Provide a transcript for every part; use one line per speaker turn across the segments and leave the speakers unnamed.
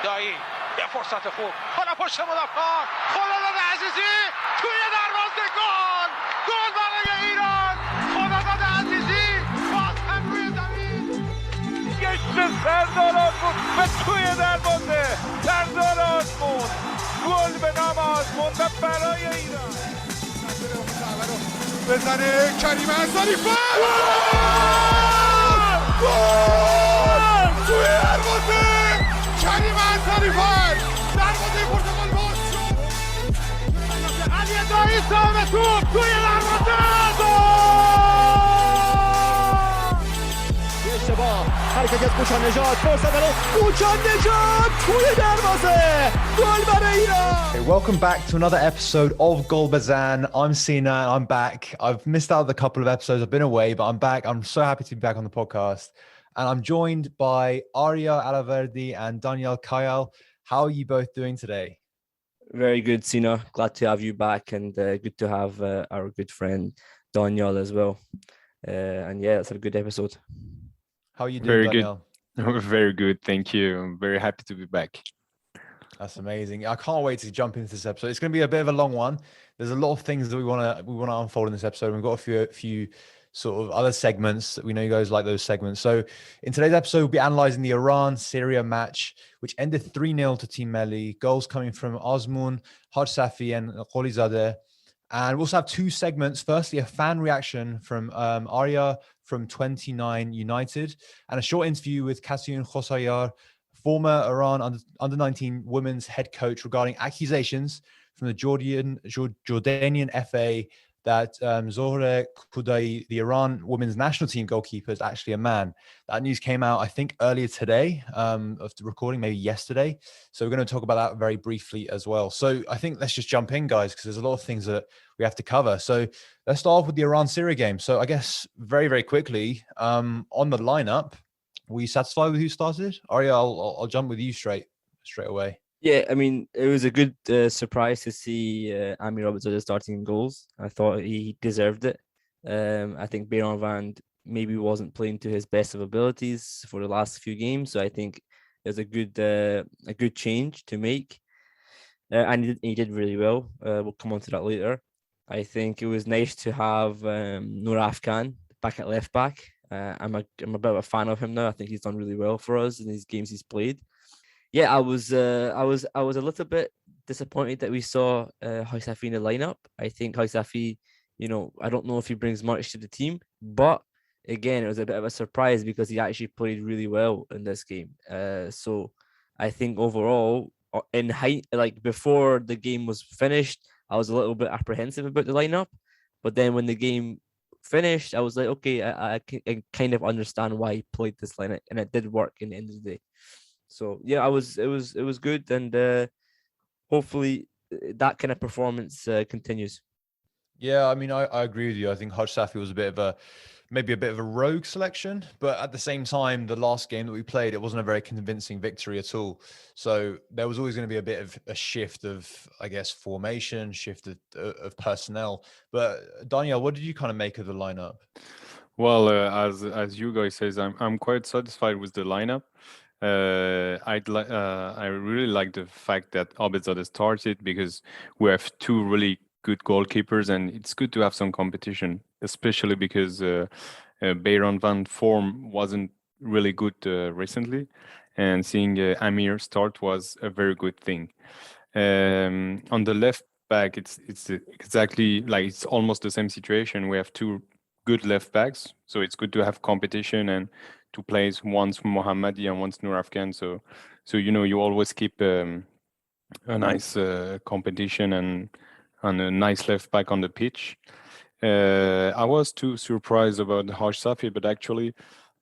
دایی یه فرصت خوب حالا پشت مدافع خداداد عزیزی توی دروازه گل برای ایران خداداد عزیزی باز هم روی زمین گشت سردار آزمون به توی دروازه سردار آزمون گل به نام آزمون برای ایران
بزنه کریم انصاری گل توی دروازه کریم انصاری دروازه پرتغال باز شد
علی دایی سام توپ توی دروازه
اشتباه حرکت از کوچان نژاد فرصت برای کوچان نژاد توی دروازه گل برای ایران.
Welcome back to another episode of Gol Bezan. I'm Sina and I'm back. I've missed out a couple of episodes. I've been away, but I'm back. I'm so happy to be back on the podcast. And I'm joined by Arya, Allahverdi and Kayal. How are you both doing today?
Very good, Sina. Glad to have you back, and good to have our good friend Daniel as well. And yeah, it's a good episode.
How are you doing, Daniel?
Very good, thank you. I'm very happy to be back.
That's amazing. I can't wait to jump into this episode. It's going to be a bit of a long one. There's a lot of things that we want to unfold in this episode. We've got a few sort of other segments. We know you guys like those segments. So in today's episode, we'll be analyzing the Iran-Syria match, which ended 3-0 to Team Melli. Goals coming from Osman, Haj Safi and Nourizadeh. And we'll also have two segments. Firstly, a fan reaction from Arya from 29 United and a short interview with Katayoun Khosrowyar, former Iran under-19 women's head coach, regarding accusations from the Jordanian FA that Zohreh Koudaei, the Iran women's national team goalkeeper, is actually a man. That news came out, I think, earlier today of the recording, maybe yesterday. So we're going to talk about that very briefly as well. So I think let's just jump in, guys, because there's a lot of things that we have to cover. So let's start off with the Iran-Syria game. So I guess very, very quickly, on the lineup, were you satisfied with who started? Arya, I'll jump with you straight away.
Yeah, I mean, it was a good surprise to see Amir Abedzadeh starting in goals. I thought he deserved it. I think Bezan maybe wasn't playing to his best of abilities for the last few games, so I think it was a good change to make. And he did really well. We'll come on to that later. I think it was nice to have Noor Afghan back at left back. I'm a bit of a fan of him now. I think he's done really well for us in these games he's played. Yeah, I was a little bit disappointed that we saw Haj Safi in the lineup. I think Haj Safi, I don't know if he brings much to the team, but again, it was a bit of a surprise because he actually played really well in this game. So I think overall, before the game was finished, I was a little bit apprehensive about the lineup, but then when the game finished, I was like, okay, I kind of understand why he played this lineup, and it did work in the end of the day. So yeah, it was good, and hopefully that kind of performance continues.
Yeah, I mean, I agree with you. I think Haj Safi was maybe a bit of a rogue selection, but at the same time, the last game that we played, it wasn't a very convincing victory at all. So there was always going to be a bit of a shift of, I guess, formation, shift of personnel. But Daniel, what did you kind of make of the lineup?
Well, as you guys says, I'm quite satisfied with the lineup. I really like the fact that Abedzadeh started because we have two really good goalkeepers, and it's good to have some competition, especially because Bezan form wasn't really good recently, and seeing Amir start was a very good thing. On the left back, it's exactly like it's almost the same situation. We have two good left backs, so it's good to have competition and to play once Mohammadi and once Noor Afghan. So you always keep a nice competition and a nice left back on the pitch. I was too surprised about Haj Safi, but actually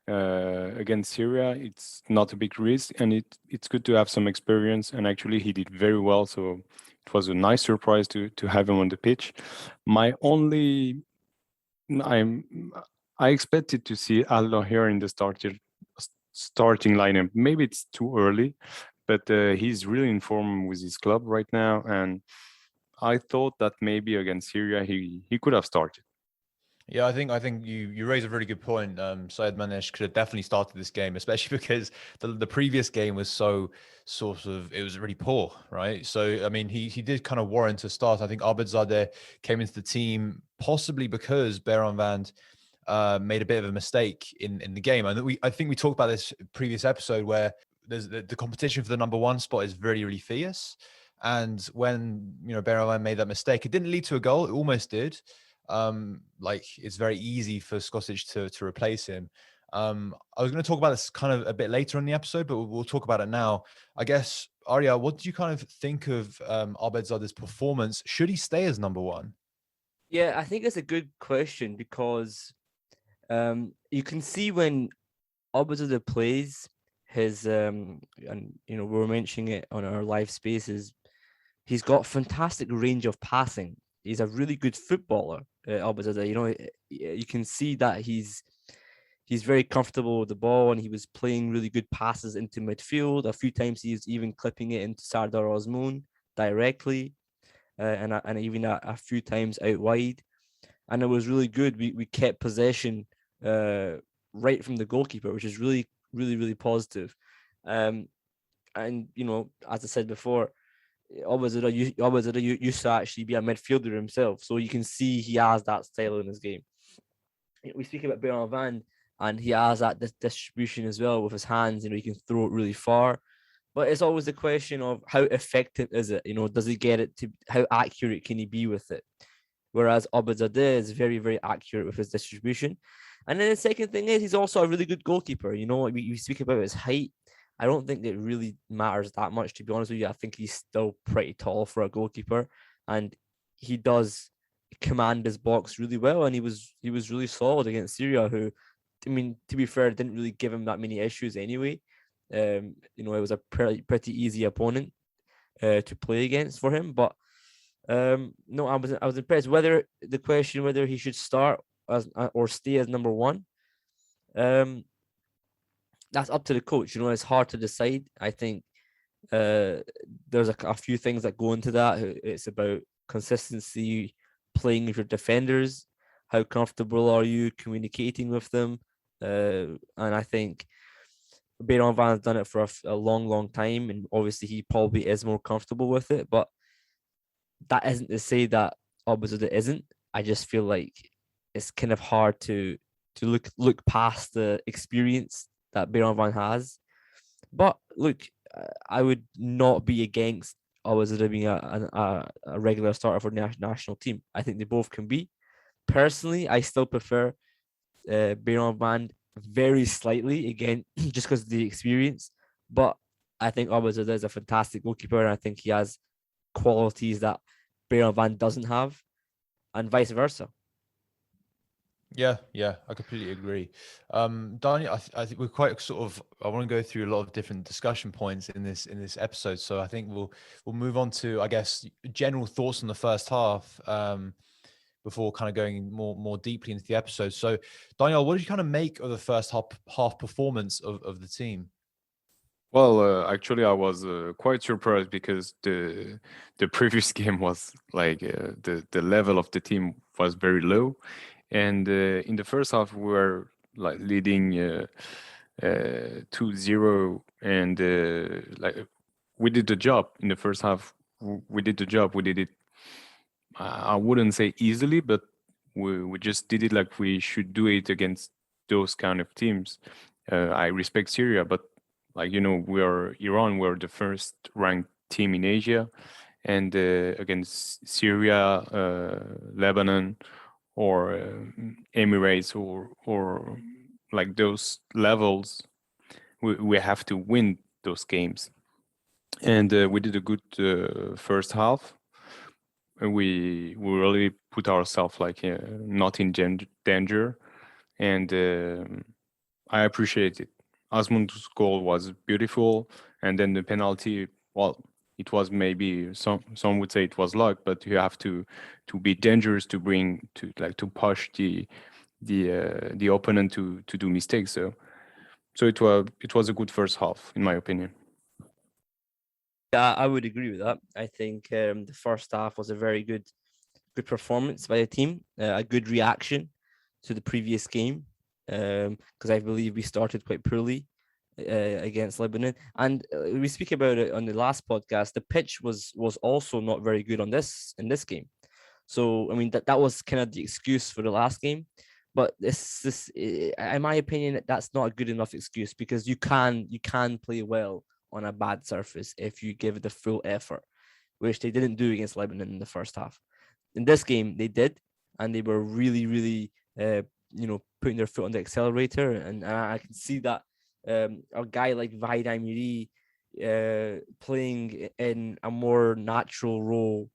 against Syria, it's not a big risk, and it's good to have some experience. And actually, he did very well. So it was a nice surprise to have him on the pitch. I expected to see Allah here in the starting lineup. Maybe it's too early, but he's really in form with his club right now, and I thought that maybe against Syria he could have started.
Yeah, I think you raise a really good point. Syed Manesh could have definitely started this game, especially because the previous game was so sort of, it was really poor, right? So I mean, he did kind of warrant a start. I think Arbetzadeh came into the team possibly because Beran Vand made a bit of a mistake in the game. And I think we talked about this previous episode where there's the competition for the number one spot is really, really fierce. And when, Beran Vand made that mistake, it didn't lead to a goal. It almost did. Like it's very easy for Skočić to replace him. I was going to talk about this kind of a bit later in the episode, but we'll talk about it now. I guess, Arya, what do you kind of think of Arbetzadeh's performance? Should he stay as number one?
Yeah, I think it's a good question because you can see when Arbetzadeh plays his and we were mentioning it on our live spaces. He's got fantastic range of passing. He's a really good footballer, Arbetzadeh. You can see that he's very comfortable with the ball, and he was playing really good passes into midfield. A few times he's even clipping it into Sardar Azmoun directly, and even a few times out wide. And it was really good. We kept possession right from the goalkeeper, which is really, really, really positive. And as I said before, Arbetzadeh used to actually be a midfielder himself, so you can see he has that style in his game. We speak about Beran Vand, and he has that distribution as well with his hands. He can throw it really far, but it's always the question of how effective is it? Does he get it to? How accurate can he be with it? Whereas Arbetzadeh is very, very accurate with his distribution. And then the second thing is he's also a really good goalkeeper. We speak about his height. I don't think it really matters that much, to be honest with you. I think he's still pretty tall for a goalkeeper, and he does command his box really well. And he was really solid against Syria, who, I mean, to be fair, didn't really give him that many issues anyway. It was a pretty easy opponent to play against for him. But no, I was impressed. Whether he should start as or stay as number one, that's up to the coach. It's hard to decide. I think there's a few things that go into that. It's about consistency, playing with your defenders. How comfortable are you communicating with them? And I think Beran Van's done it for a long, long time, and obviously he probably is more comfortable with it. But that isn't to say that Arbetzadeh isn't. I just feel like it's kind of hard to look past the experience that Beran Van has. But look, I would not be against Arbetzadeh being a regular starter for the national team. I think they both can be. Personally, I still prefer Beran Van very slightly, again, just because of the experience. But I think Arbetzadeh is a fantastic goalkeeper, and I think he has qualities that Beran Van doesn't have, and vice versa.
Yeah, I completely agree. Daniel, I think we're quite sort of. I want to go through a lot of different discussion points in this episode, so I think we'll move on to, I guess, general thoughts on the first half before kind of going more deeply into the episode. So, Daniel, what did you kind of make of the first half performance of the team?
Well, actually, I was quite surprised because the previous game was like the level of the team was very low, and in the first half we were like leading 2-0, and like we did the job in the first half. We did the job. We did it. I wouldn't say easily, but we just did it like we should do it against those kind of teams. I respect Syria, but like, we are Iran. We're the first ranked team in Asia, and against Syria, Lebanon, or Emirates, or like those levels, we have to win those games. And we did a good first half. We really put ourselves like not in danger, and I appreciate it. Azmoun's goal was beautiful, and then the penalty, well, it was maybe some would say it was luck, but you have to be dangerous to push the opponent to do mistakes. So it was a good first half, in my opinion.
Yeah, I would agree with that. I think the first half was a very good performance by the team, a good reaction. to the previous game, because I believe we started quite poorly against Lebanon. And we speak about it on the last podcast. The pitch was also not very good in this game. So I mean that was kind of the excuse for the last game. But this in my opinion, that's not a good enough excuse, because you can play well on a bad surface if you give it the full effort, which they didn't do against Lebanon in the first half. In this game, they did, and they were really, really, putting their foot on the accelerator. And I can see that a guy like Vahid Amiri playing in a more natural role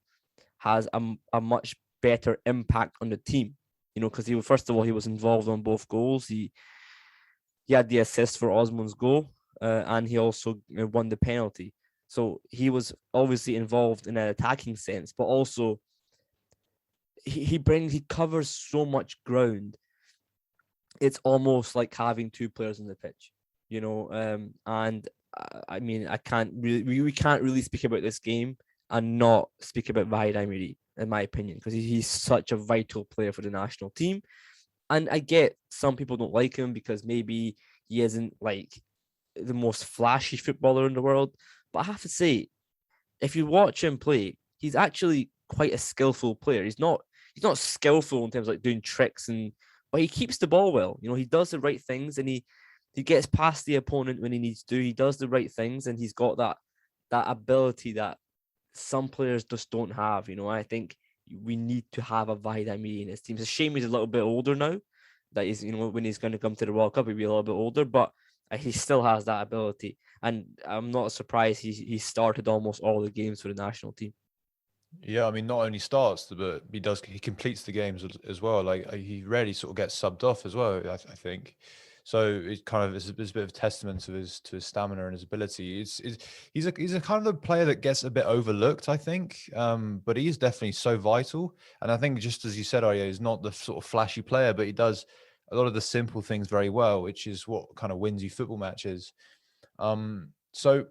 has a much better impact on the team. Because he was involved on both goals. He had the assist for Osman's goal, and he also won the penalty. So he was obviously involved in an attacking sense, but also he covers so much ground. It's almost like having two players on the pitch, and I mean, we can't really speak about this game and not speak about Vahid Amiri, in my opinion, because he's such a vital player for the national team. And I get some people don't like him because maybe he isn't like the most flashy footballer in the world. But I have to say, if you watch him play, he's actually quite a skillful player. He's not skillful in terms of like doing tricks, but he keeps the ball well. He does the right things, and he gets past the opponent when he needs to. He does the right things, and he's got that ability that some players just don't have. I think we need to have a Vahid Amiri in his team. It's a shame he's a little bit older now. That is, when he's going to come to the World Cup, he'll be a little bit older, but he still has that ability. And I'm not surprised he started almost all the games for the national team.
Yeah, I mean, not only starts, but he completes the games as well. Like, he rarely sort of gets subbed off as well, I think. So it kind of is a bit of a testament to his stamina and his ability. He's a kind of the player that gets a bit overlooked, I think. But he is definitely so vital. And I think, just as you said, Arya, he's not the sort of flashy player, but he does a lot of the simple things very well, which is what kind of wins you football matches. So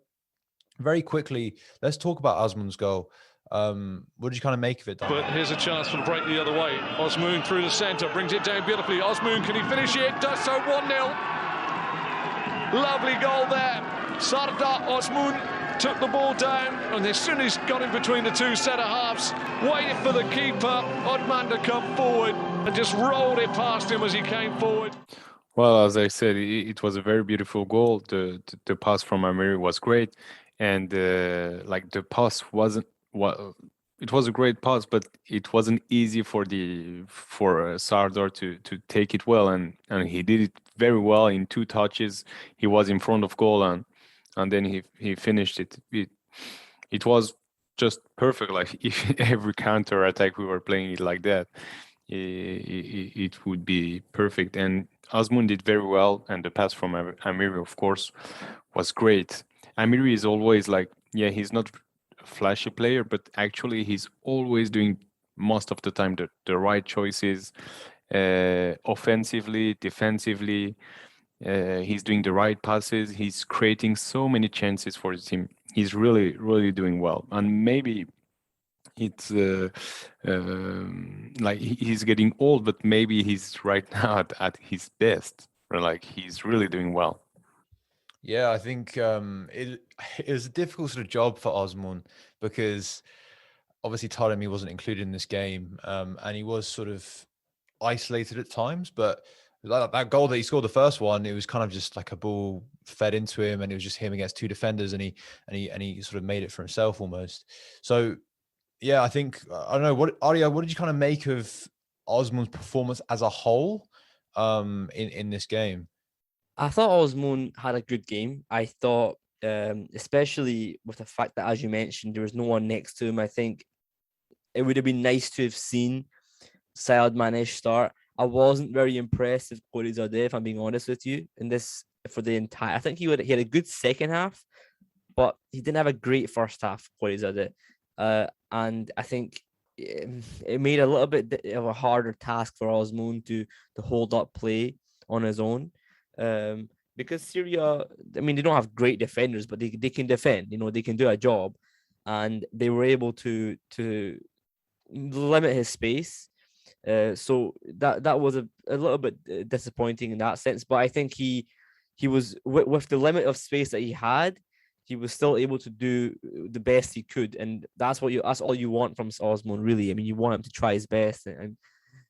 very quickly, let's talk about Osman's goal. What did you kind of make of it, Dan?
But here's a chance for the break the other way. Osman through the centre, brings it down beautifully. Osman, can he finish it? Does so. 1-0. Lovely goal there. Sardar Osman took the ball down, and as soon as he got in between the two centre halves, waited for the keeper, Osman, to come forward, and just rolled it past him as he came forward.
Well, as I said, it was a very beautiful goal. The pass from Amiri was great, and the pass wasn't. Well, it was a great pass, but it wasn't easy for Sardar to take it well, and he did it very well in 2 touches. He was in front of goal, and then he finished it. It was just perfect. Like, if every counter attack we were playing it like that, it would be perfect. And Osman did very well, and the pass from Amiri, of course, was great. Amiri is always he's not flashy player, but actually he's always doing most of the time the right choices, offensively, defensively. He's doing the right passes. He's creating so many chances for his team. He's really, really doing well. And maybe it's he's getting old, but maybe he's right now at his best. He's really doing well.
Yeah, I think it was a difficult sort of job for Osman, because obviously Taremi wasn't included in this game, and he was sort of isolated at times. But that goal that he scored, the first one, it was kind of just like a ball fed into him, and it was just him against 2 defenders, and he sort of made it for himself almost. So yeah, I think, I don't know, Arya, what did you kind of make of Osman's performance as a whole in this game?
I thought Osman had a good game. I thought, especially with the fact that, as you mentioned, there was no one next to him, I think it would have been nice to have seen Saad Manesh start. I wasn't very impressed with Nourizadeh, if I'm being honest with you, in this for the entire. I think he had a good second half, but he didn't have a great first half, Nourizadeh. And I think it made a little bit of a harder task for Osman to hold up play on his own. Because Syria, I mean, they don't have great defenders, but they can defend. They can do a job, and they were able to limit his space. So that was a little bit disappointing in that sense. But I think he was with the limit of space that he had, he was still able to do the best he could, and that's all you want from Osman, really. I mean, you want him to try his best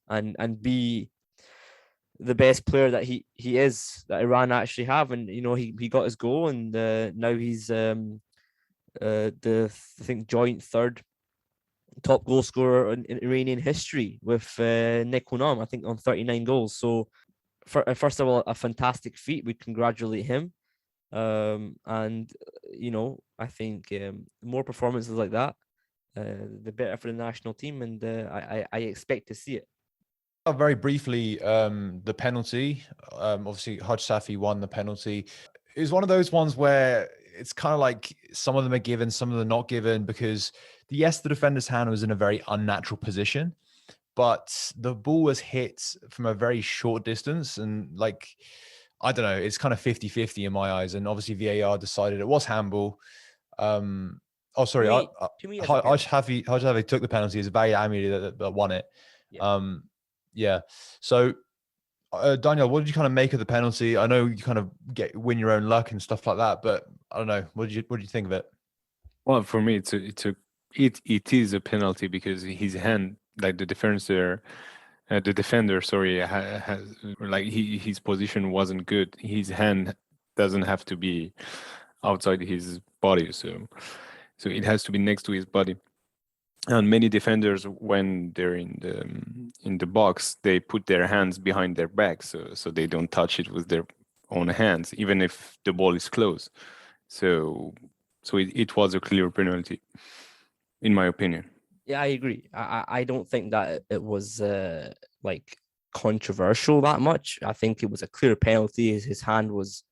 and be the best player that he is, that Iran actually have. And he got his goal, and now he's the I think joint third top goal scorer in Iranian history with Nick Hunam, I think, on 39 goals. So first of all, a fantastic feat. We congratulate him. And I think more performances like that, the better for the national team, and I expect to see it.
Very briefly, the penalty. Obviously, Haj Safi won the penalty. It was one of those ones where it's kind of like some of them are given, some of them are not given, because the defender's hand was in a very unnatural position, but the ball was hit from a very short distance, and I don't know, it's kind of 50-50 in my eyes. And obviously VAR decided it was handball. Haj Safi took the penalty. It's Baye Amiri that won it. Yeah. So, Daniel, what did you kind of make of the penalty? I know you kind of win your own luck and stuff like that, but I don't know. What did you think of it?
Well, for me, it is a penalty because his hand, like the defender, his position wasn't good. His hand doesn't have to be outside his body, so it has to be next to his body. And many defenders, when they're in the box, they put their hands behind their back, so they don't touch it with their own hands, even if the ball is close. So it was a clear penalty, in my opinion.
Yeah, I agree. I don't think that it was controversial that much. I think it was a clear penalty. His hand was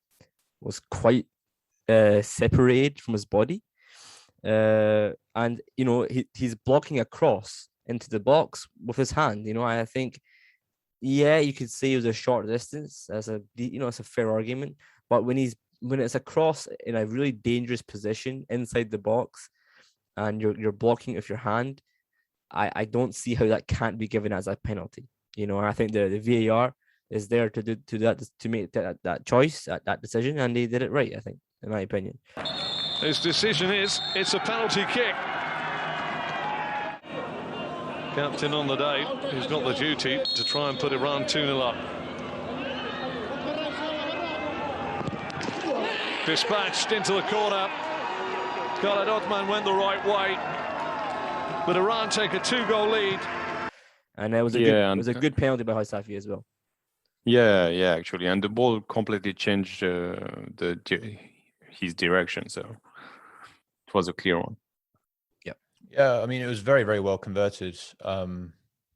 quite separated from his body. And he's blocking a cross into the box with his hand. I think, yeah, you could say it was a short distance. It's a fair argument. But when it's a cross in a really dangerous position inside the box, and you're blocking it with your hand, I don't see how that can't be given as a penalty. I think the VAR is there to make that choice, that decision, and they did it right, I think, in my opinion.
His decision is it's a penalty kick. Captain on the day, who's got the duty to try and put Iran 2-0 up. Dispatched into the corner. Khaled Othman went the right way, but Iran take a 2-goal lead.
And it was a good penalty by Safi as well.
Yeah, actually, and the ball completely changed his direction, so it was a clear one.
Yeah, I mean, it was very, very well converted.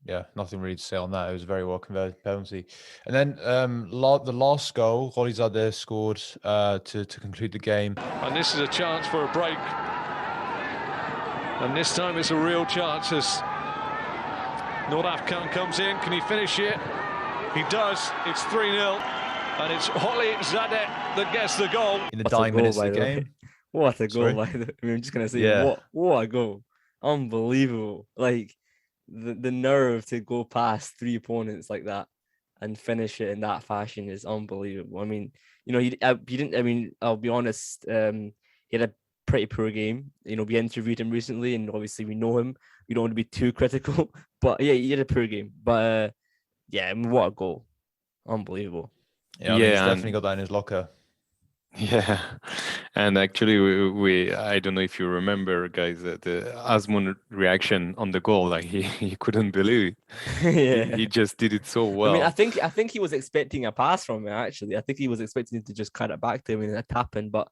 Nothing really to say on that. It was a very well converted penalty. And then the last goal, Nourizadeh scored to conclude the game.
And this is a chance for a break. And this time it's a real chance as Nouraf Khan comes in. Can he finish it? He does. It's 3-0. And it's Nourizadeh that gets the goal.
In the dying minutes of the game.
What a goal, by the way. I'm just going to say, what a goal. Unbelievable. The nerve to go past three opponents like that and finish it in that fashion is unbelievable. I mean, he didn't. I mean, I'll be honest. He had a pretty poor game. We interviewed him recently, and obviously we know him. We don't want to be too critical, but yeah, he had a poor game. But I mean, what a goal! Unbelievable.
Yeah, he's definitely got that in his locker.
Yeah, and actually, we I don't know if you remember, guys, the Azmoun reaction on the goal, he couldn't believe it.
Yeah,
he just did it so well.
I mean, I think he was expecting a pass from it. Actually, I think he was expecting to just cut it back to him in a tap in. But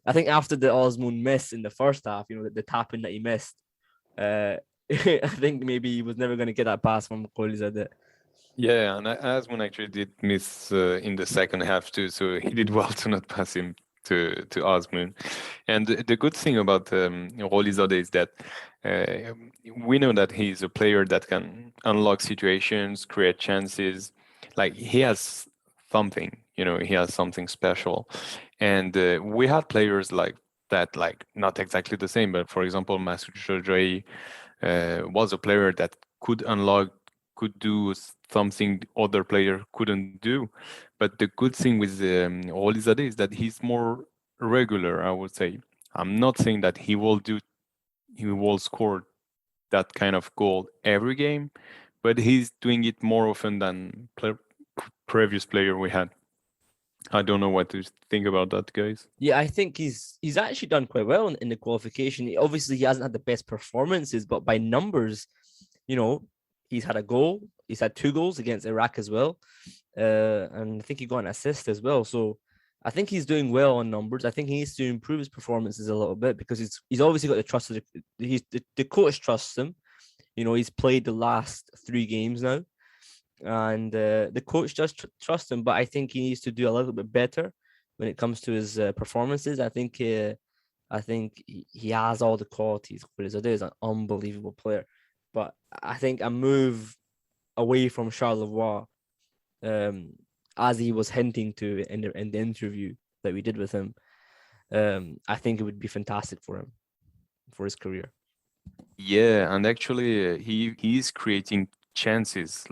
I think after the Azmoun miss in the first half, the tap in that he missed, I think maybe he was never going to get that pass from Nourizadeh.
Yeah, and Azmoun actually did miss in the second half too, so he did well to not pass him to Azmoun. And the good thing about Nourizadeh is that we know that he's a player that can unlock situations, create chances. He has something, he has something special. And we had players like that, not exactly the same, but for example, Masoud Shojaei was a player that could unlock could do something the other player couldn't do. But the good thing with Nourizadeh is that he's more regular, I would say. I'm not saying that he will score that kind of goal every game, but he's doing it more often than previous player we had. I don't know what to think about that, guys.
Yeah, I think he's actually done quite well in the qualification. Obviously, he hasn't had the best performances, but by numbers, he's had a goal. He's had 2 goals against Iraq as well, and I think he got an assist as well. So I think he's doing well on numbers. I think he needs to improve his performances a little bit because he's obviously got the trust of the coach trusts him. He's played the last 3 games now, and the coach does trust him. But I think he needs to do a little bit better when it comes to his performances. I think he has all the qualities. Nourizadeh is an unbelievable player, but I think a move away from Charleroi, as he was hinting to in the interview that we did with him, I think it would be fantastic for him, for his career.
Yeah, and actually he's creating chances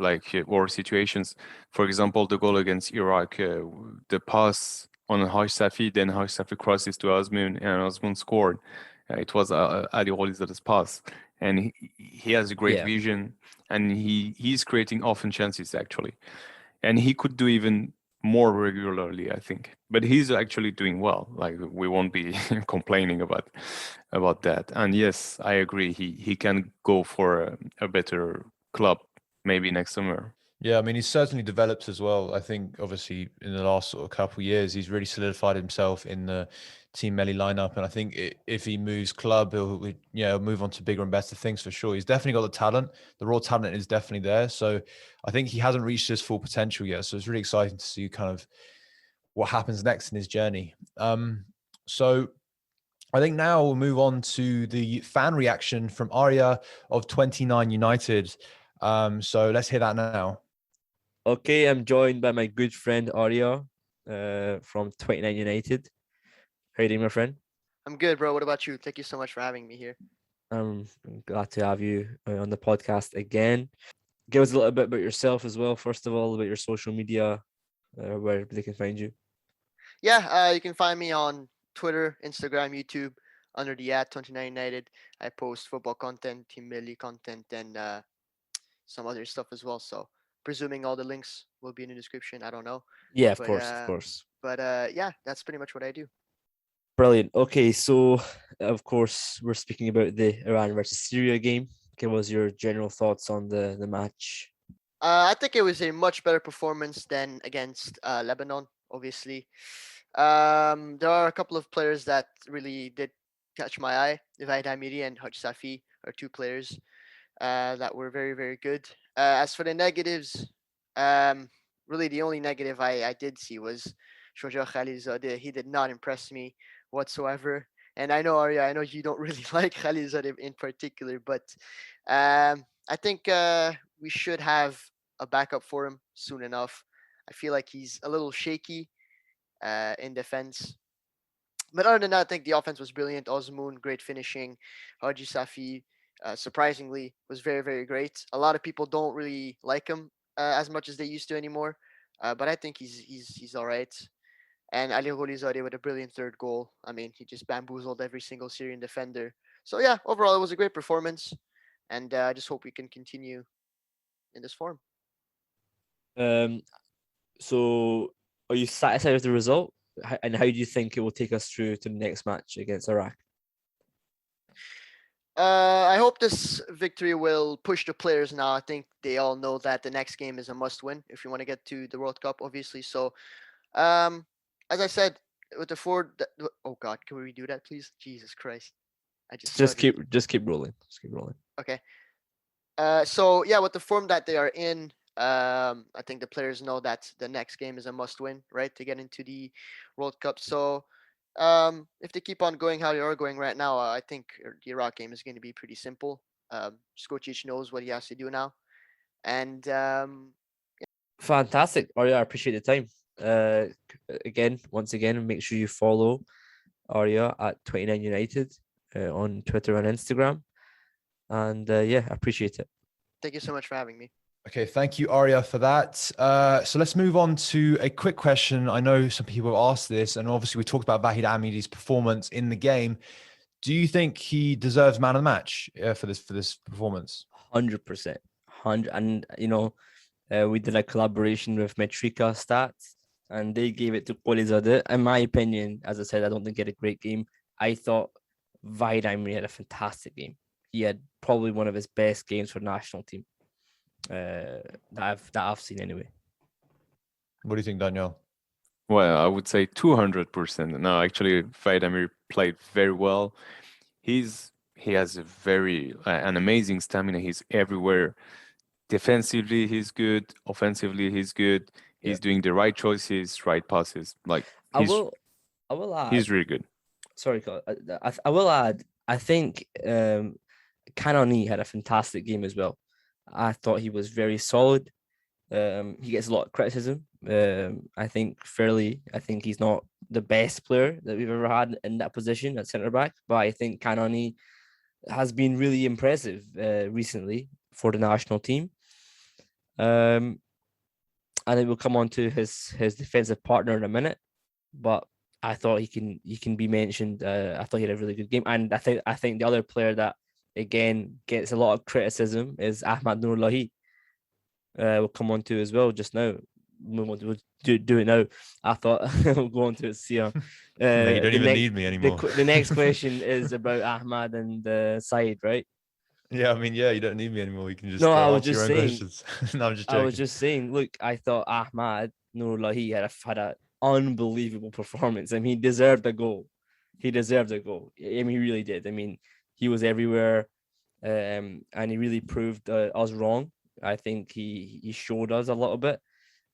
or situations. For example, the goal against Iraq, the pass on Haj Safi, then Haj Safi crosses to Azmoun, and Azmoun scored. It was Ali Nourizadeh's pass, and he has a great vision, and he's creating often chances actually, and he could do even more regularly, I think. But he's actually doing well. We won't be complaining about that. And yes, I agree. He can go for a better club maybe next summer.
Yeah, I mean, he's certainly developed as well. I think, obviously, in the last sort of couple of years, he's really solidified himself in the Team Melli lineup. And I think if he moves club, he'll move on to bigger and better things for sure. He's definitely got the talent. The raw talent is definitely there. So I think he hasn't reached his full potential yet. So it's really exciting to see kind of what happens next in his journey. So I think now we'll move on to the fan reaction from Arya of 29 United. So let's hear that now.
Okay, I'm joined by my good friend Arya from 29 United. How are you doing, my friend?
I'm good, bro. What about you? Thank you so much for having me here.
I'm glad to have you on the podcast again. Give us a little bit about yourself as well. First of all, about your social media, where they can find you.
Yeah, you can find me on Twitter, Instagram, YouTube under the @29 United. I post football content, Team Melli content, and some other stuff as well. So presuming all the links will be in the description. I don't know.
Yeah, of course.
But yeah, that's pretty much what I do.
Brilliant. Okay, so of course we're speaking about the Iran versus Syria game. Give us your general thoughts on the match.
I think it was a much better performance than against Lebanon, obviously. There are a couple of players that really did catch my eye. Ivaid Amiri and Haj Safi are 2 players that were very, very good. As for the negatives, really the only negative I did see was Zohreh Koudaei. He did not impress me whatsoever. And I know, Arya, I know you don't really like Koudaei in particular, but I think we should have a backup for him soon enough. I feel like he's a little shaky in defense. But other than that, I think the offense was brilliant. Azmoun, great finishing. Haji Safi, surprisingly, was very, very great. A lot of people don't really like him as much as they used to anymore. But I think he's all right. And Ali Nourizadeh with a brilliant 3rd goal. I mean, he just bamboozled every single Syrian defender. So yeah, overall, it was a great performance. And I just hope we can continue in this form.
So are you satisfied with the result? And how do you think it will take us through to the next match against Iraq?
I hope this victory will push the players now. I think they all know that the next game is a must win if you want to get to the World Cup, obviously. So, as I said, with the forward, oh God, can we redo that, please? Jesus Christ.
Just keep rolling. Just keep rolling.
Okay. So yeah, with the form that they are in, I think the players know that the next game is a must win, right, to get into the World Cup. So if they keep on going how they are going right now, I think the Iraq game is going to be pretty simple. Skocic knows what he has to do now. And
fantastic. Arya, I appreciate the time. Once again, make sure you follow Arya at 29 United on Twitter and Instagram. And yeah, I appreciate it.
Thank you so much for having me.
Okay, thank you, Arya, for that. So let's move on to a quick question. I know some people have asked this, and obviously we talked about Vahid Amidi's performance in the game. Do you think he deserves man of the match for this performance?
100%. 100. And, we did a collaboration with Metrika Stats, and they gave it to Qualifiers. In my opinion, as I said, I don't think he had a great game. I thought Vahid Amiri had a fantastic game. He had probably one of his best games for the national team that I've seen anyway.
What do you think, Daniel?
Well, I would say 200%. No, actually, Vahid Amiri played very well. He has an amazing stamina. He's everywhere. Defensively, he's good. Offensively, he's good. He's doing the right choices, right passes. Like
I will add.
He's really good.
Sorry, I will add. I think Kanani had a fantastic game as well. I thought he was very solid. He gets a lot of criticism. I think fairly. I think he's not the best player that we've ever had in that position at centre back, but I think Kanani has been really impressive recently for the national team. And it will come on to his defensive partner in a minute, but I thought he can be mentioned. I thought he had a really good game, and I think the other player that again gets a lot of criticism is Ahmad Nourilahi. We'll come on to as well just now. We'll do it now. I thought we'll go on to it. Sia.
No, you don't even need me anymore.
The next question is about Ahmad and Saeed, right?
Yeah, I mean, you don't need me anymore. You can just
I was just saying.
Questions. No, I'm just joking.
I was just saying. Look, I thought Ahmad Nourilahi had an unbelievable performance. I mean, he deserved a goal. I mean, he really did. I mean, he was everywhere, and he really proved us wrong. I think he showed us a little bit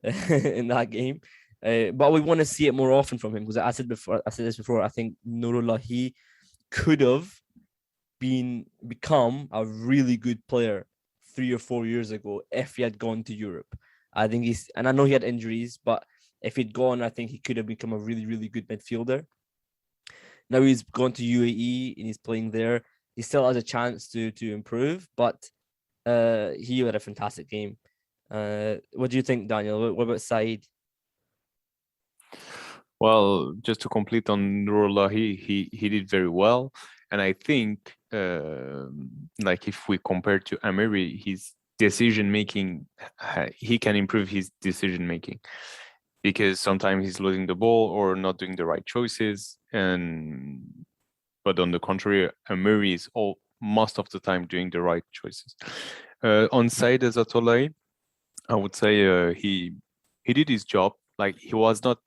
in that game, but we want to see it more often from him, because I said this before. I think Nourilahi could have become a really good player 3 or 4 years ago if he had gone to Europe. I think and I know he had injuries, but if he'd gone, I think he could have become a really, really good midfielder. Now he's gone to UAE and he's playing there. He still has a chance to improve, but he had a fantastic game. What do you think, Daniel? What about Saeed?
Well, just to complete on Nourilahi, he did very well. And I think, like if we compare to Amiri, his decision making, he can improve his decision making, because sometimes he's losing the ball or not doing the right choices. But on the contrary, Amiri is most of the time doing the right choices. On Saeed Ezatolahi, I would say he did his job. Like he was not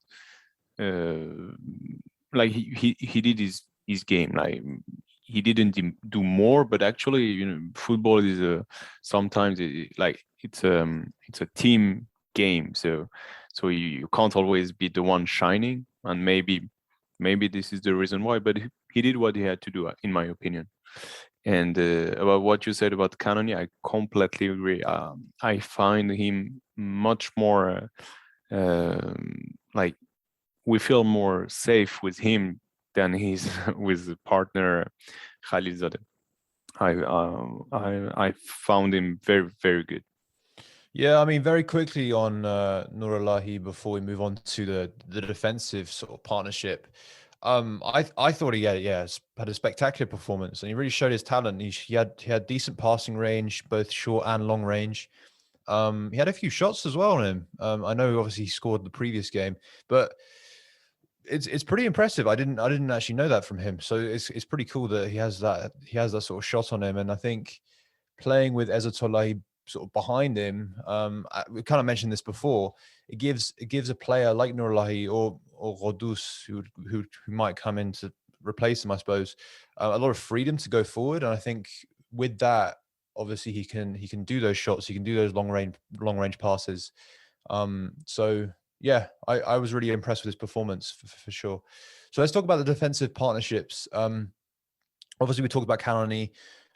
like he did his game. Like he didn't do more, but actually, football is sometimes it's a team game. So you can't always be the one shining, and maybe this is the reason why. But he did what he had to do, in my opinion. And about what you said about Kanani, I completely agree. I find him much more like we feel more safe with him than he's with the partner Khalizadeh. I found him very, very good.
Yeah, I mean, very quickly on Nourilahi before we move on to the defensive sort of partnership. I thought he had a spectacular performance, and he really showed his talent. He had decent passing range, both short and long range. He had a few shots as well on him. I know obviously he scored the previous game, but it's pretty impressive. I didn't actually know that from him. So it's pretty cool that he has that sort of shot on him. And I think playing with Ezatolahi sort of behind him, we kind of mentioned this before. It gives a player like Nourilahi or Rodus who might come in to replace him, I suppose, a lot of freedom to go forward. And I think with that, obviously he can do those shots, he can do those long range passes. So yeah, I was really impressed with his performance for sure. So let's talk about the defensive partnerships. Obviously we talked about Kanani.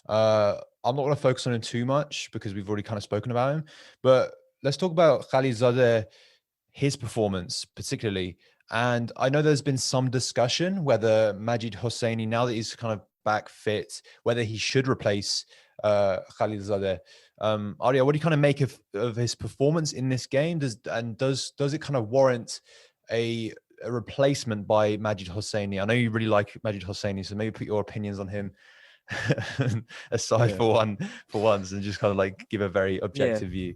I'm not going to focus on him too much because we've already kind of spoken about him, but let's talk about Khalizadeh, his performance particularly. And I know there's been some discussion whether Majid Hosseini, now that he's kind of back fit, whether he should replace Khalilzadeh. Arya, what do you kind of make of his performance in this game? Does it kind of warrant a replacement by Majid Hosseini? I know you really like Majid Hosseini, so maybe put your opinions on him aside for once, and just kind of like give a very objective view.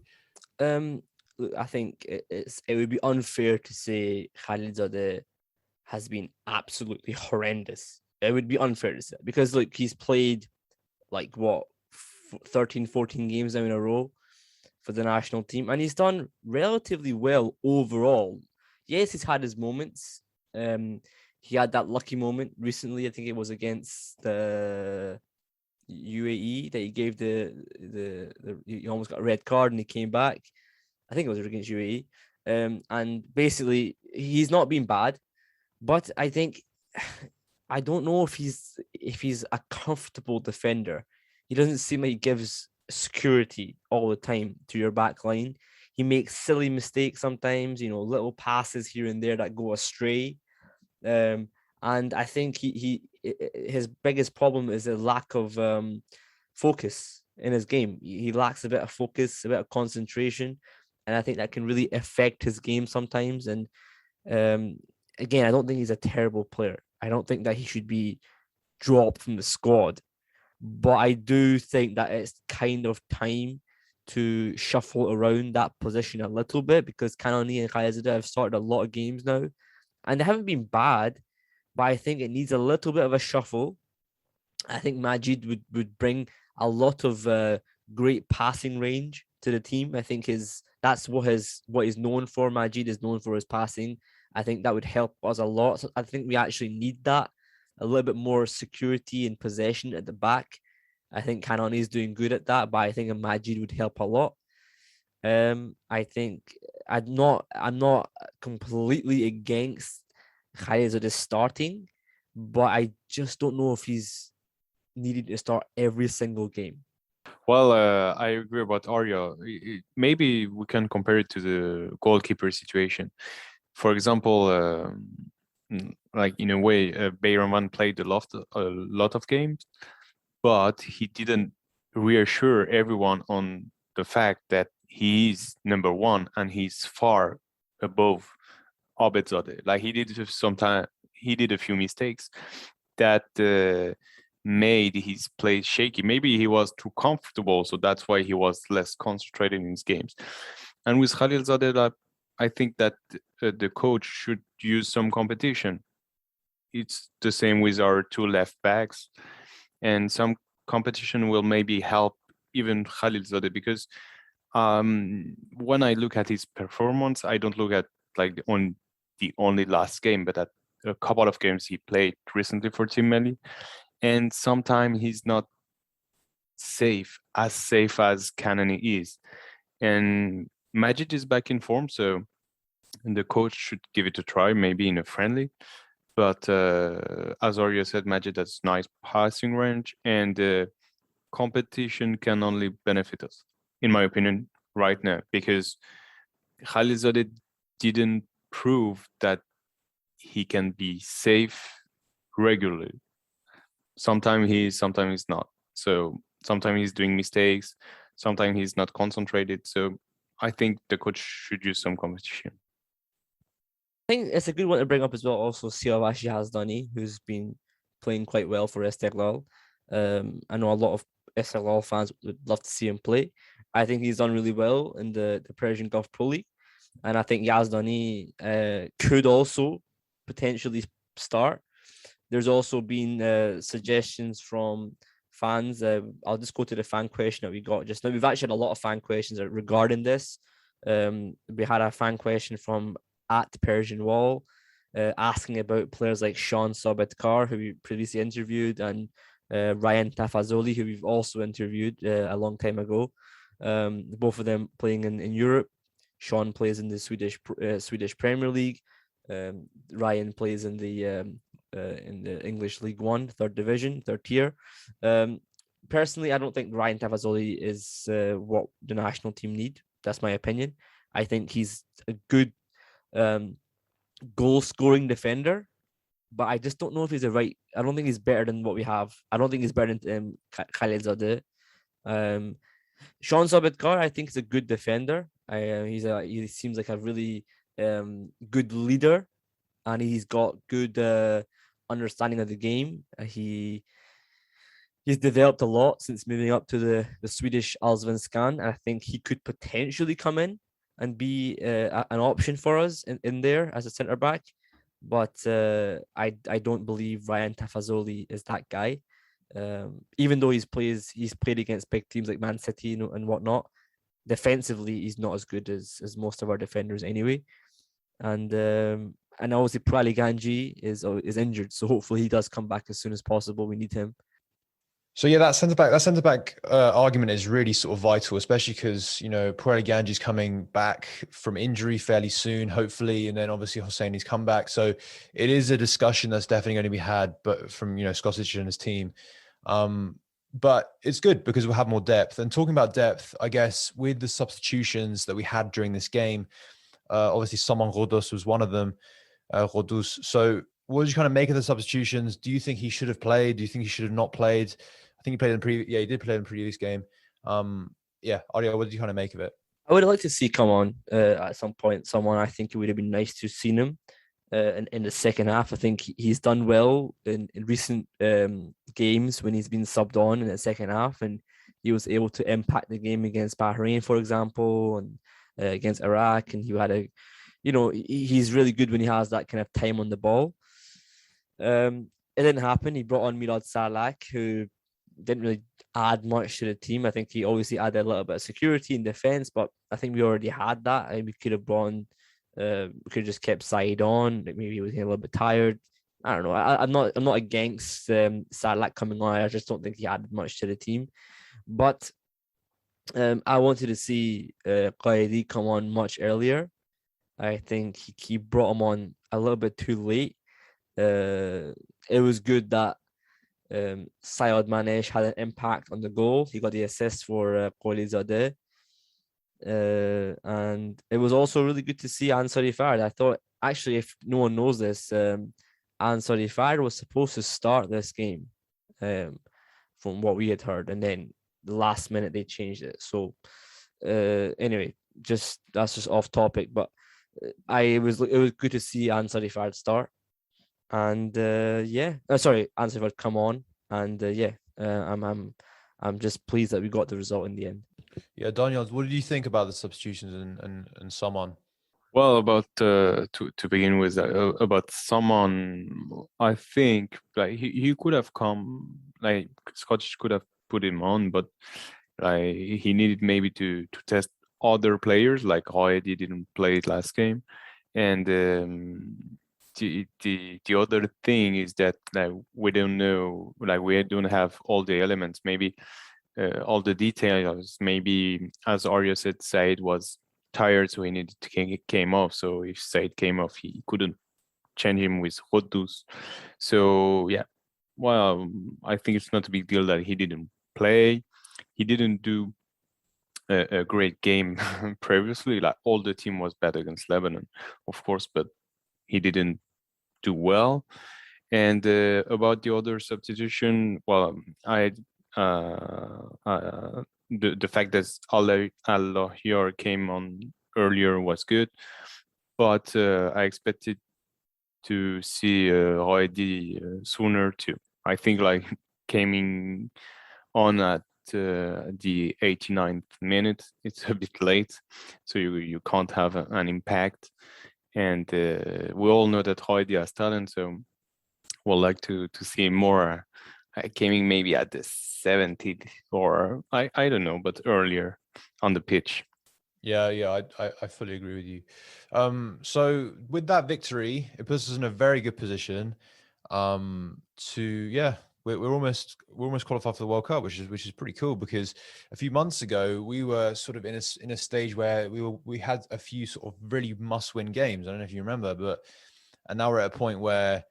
Look, I think it would be unfair to say Khalilzadeh has been absolutely horrendous. It would be unfair to say because like he's played like what 13, 14 games now in a row for the national team, and he's done relatively well overall. Yes, he's had his moments. He had that lucky moment recently. I think it was against the UAE that he gave he almost got a red card and he came back. I think it was against UAE. And basically he's not been bad, but I think I don't know if he's a comfortable defender. He doesn't seem like he gives security all the time to your back line. He makes silly mistakes sometimes, little passes here and there that go astray. And I think his biggest problem is a lack of focus in his game. He lacks a bit of focus, a bit of concentration, and I think that can really affect his game sometimes. And again, I don't think he's a terrible player. I don't think that he should be dropped from the squad, but I do think that it's kind of time to shuffle around that position a little bit because Kanani and Khalilzadeh have started a lot of games now, and they haven't been bad, but I think it needs a little bit of a shuffle. I think Majid would bring a lot of great passing range to the team. I think that's what he's known for. Majid is known for his passing. I think that would help us a lot. So I think we actually need that, a little bit more security and possession at the back. I think Kanani is doing good at that, but I think a Majid would help a lot. I think I'm not completely against Khalilzadeh starting, but I just don't know if he's needed to start every single game.
Well, I agree about Arya. Maybe we can compare it to the goalkeeper situation. For example, like in a way, Bayram played a lot of games, but he didn't reassure everyone on the fact that he is number one and he's far above Arbetzade. Like he did a few mistakes that made his play shaky. Maybe he was too comfortable, so that's why he was less concentrated in his games. And with Khalilzadeh, I think that the coach should use some competition. It's the same with our two left backs, and some competition will maybe help even Khalilzadeh because when I look at his performance, I don't look at like on the only last game, but at a couple of games he played recently for Team Melli, and sometimes he's not as safe as Kanani is. And Majid is back in form, so the coach should give it a try, maybe in a friendly. But as Arya said, Majid has nice passing range, and competition can only benefit us, in my opinion, right now, because Khalilzadeh didn't prove that he can be safe regularly. Sometimes he's not. So sometimes he's doing mistakes. Sometimes he's not concentrated. So I think the coach should use some competition.
I think it's a good one to bring up as well. Also, Siavash Yazdani, who's been playing quite well for Esteghlal. I know a lot of Esteghlal fans would love to see him play. I think he's done really well in the Persian Gulf Pro League. And I think Yazdani could also potentially start. There's also been suggestions from fans. I'll just go to the fan question that we got just now. We've actually had a lot of fan questions regarding this. We had a fan question from @PersianWall asking about players like Sean Sobetkar, who we previously interviewed, and Ryan Tafazoli, who we've also interviewed a long time ago. Both of them playing in Europe. Sean plays in the Swedish Premier League. Ryan plays in the English League One, third division, third tier. Personally, I don't think Ryan Tafazoli is what the national team need. That's my opinion. I think he's a good goal scoring defender, but I just don't know if he's the right. I don't think he's better than what we have. I don't think he's better than Khalilzadeh. Sean Sobetkar, I think, is a good defender. He seems like a really good leader, and he's got good understanding of the game. He's developed a lot since moving up to the Swedish Allsvenskan, and I think he could potentially come in and be an option for us in there as a centre back. But I don't believe Ryan Tafazoli is that guy. Even though he's played against big teams like Man City and whatnot, defensively he's not as good as most of our defenders anyway. And obviously Prali Ganji is injured, so hopefully he does come back as soon as possible. We need him.
So yeah, that centre back argument is really sort of vital, especially because Pueli Ganji's coming back from injury fairly soon, hopefully, and then obviously Hosseini's come back. So it is a discussion that's definitely going to be had, but from Skocic and his team. But it's good because we'll have more depth. And talking about depth, I guess with the substitutions that we had during this game, obviously Saman Ghoddos was one of them. Ghoddos. So what did you kind of make of the substitutions? Do you think he should have played? Do you think he should have not played? I think he played he did play in the previous game. Arya, what did you kind of make of it?
I would like to see come on at some point. Someone I think it would have been nice to see him in the second half. I think he's done well in recent games when he's been subbed on in the second half, and he was able to impact the game against Bahrain, for example, and against Iraq. And he had he's really good when he has that kind of time on the ball. It didn't happen. He brought on Milad Salak, who didn't really add much to the team. I think he obviously added a little bit of security in defense, but I think we already had that. And we could have we could have just kept Said on. Like maybe he was getting a little bit tired. I don't know. I'm not against Salak coming on. I just don't think he added much to the team. But I wanted to see Koudaei come on much earlier. I think he brought him on a little bit too late. It was good that Sayed Manesh had an impact on the goal. He got the assist for Nourizadeh. And it was also really good to see Ansari Fard. I thought, actually, if no one knows this, Ansari Fard was supposed to start this game from what we had heard. And then the last minute they changed it. So anyway, that's just off topic. But it was good to see Ansari Fard start. And Ansari Fard come on. And I'm just pleased that we got the result in the end.
Yeah, Daniel, what did you think about the substitutions and Saman?
Well, about to begin with, about Saman, I think like he could have come, like Scottish could have put him on, but like he needed maybe to test other players, like Roedi didn't play it last game, and the other thing is that like we don't know, like we don't have all the elements, maybe all the details. Maybe as Arya said, Said was tired, so he needed to came off. So if Said came off, he couldn't change him with Ghoddos. So yeah, well, I think it's not a big deal that he didn't play. He didn't do a great game previously. Like all the team was bad against Lebanon, of course, but he didn't do well. And about the other substitution, well, the fact that Allahverdi came on earlier was good, but I expected to see Roedi sooner too. I think like coming on at the 89th minute, it's a bit late, so you can't have an impact. And we all know that Roedi has talent, so we'd like to see more coming maybe at the 70th or I don't know, but earlier on the pitch.
Yeah, I fully agree with you. So with that victory, it puts us in a very good position we're almost qualified for the World Cup, which is pretty cool, because a few months ago we were sort of in a stage where we had a few sort of really must-win games. I don't know if you remember, and now we're at a point where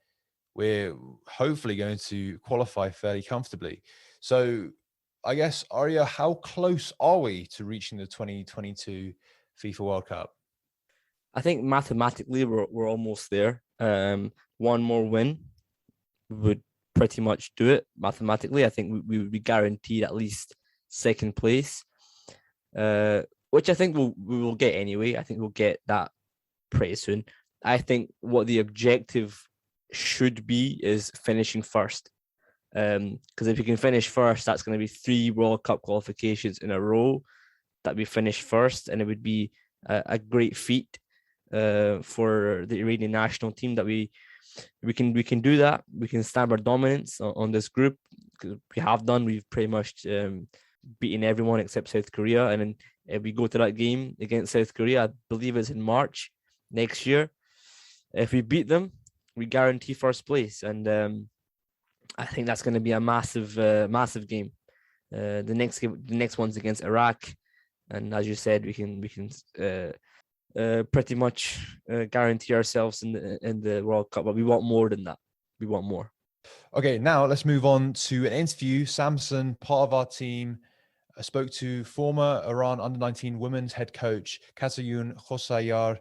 we're hopefully going to qualify fairly comfortably. So I guess, Arya, how close are we to reaching the 2022 FIFA World Cup?
I think mathematically we're almost there. One more win would pretty much do it mathematically. I think we would be guaranteed at least second place, which I think we will get anyway. I think we'll get that pretty soon. I think what the objective should be is finishing first. Because if you can finish first, that's going to be 3 World Cup qualifications in a row that we finish first, and it would be a great feat for the Iranian national team that we can do that. We can stamp our dominance on this group, because we have done. We've pretty much beaten everyone except South Korea, and then if we go to that game against South Korea, I believe it's in March next year. If we beat them, we guarantee first place, and I think that's going to be a massive game. The next one's against Iraq, and as you said, we can pretty much guarantee ourselves in the World Cup. But we want more than that. We want more.
Okay, now let's move on to an interview. Samson, part of our team, spoke to former Iran under-19 women's head coach Katayoun Khosrowyar.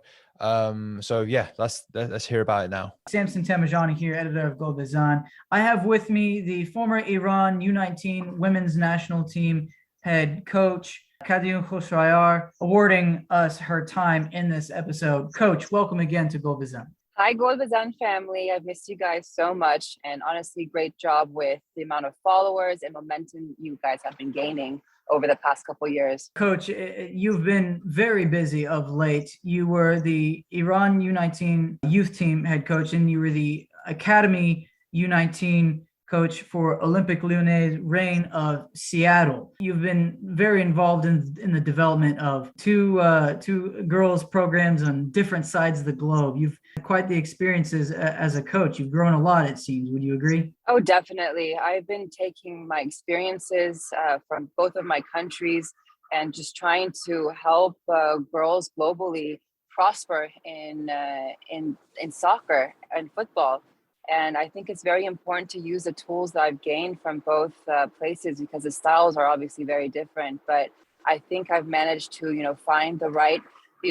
So yeah, let's hear about it now.
Samson Tamijani here, editor of Bezan. I have with me the former Iran U19 women's national team head coach Katayoun Khosrowyar, awarding us her time in this episode. Coach, welcome again to Bezan.
Hi, Bezan family. I've missed you guys so much, and honestly, great job with the amount of followers and momentum you guys have been gaining over the past couple of years.
Coach, you've been very busy of late. You were the Iran U19 youth team head coach, and you were the Academy U19 coach for Olympic Lyonnais reign of Seattle. You've been very involved in the development of two girls programs on different sides of the globe. You've had quite the experiences as a coach. You've grown a lot, it seems. Would you agree?
Oh, definitely. I've been taking my experiences from both of my countries and just trying to help girls globally prosper in soccer and football. And I think it's very important to use the tools that I've gained from both places, because the styles are obviously very different. But I think I've managed to, find the right,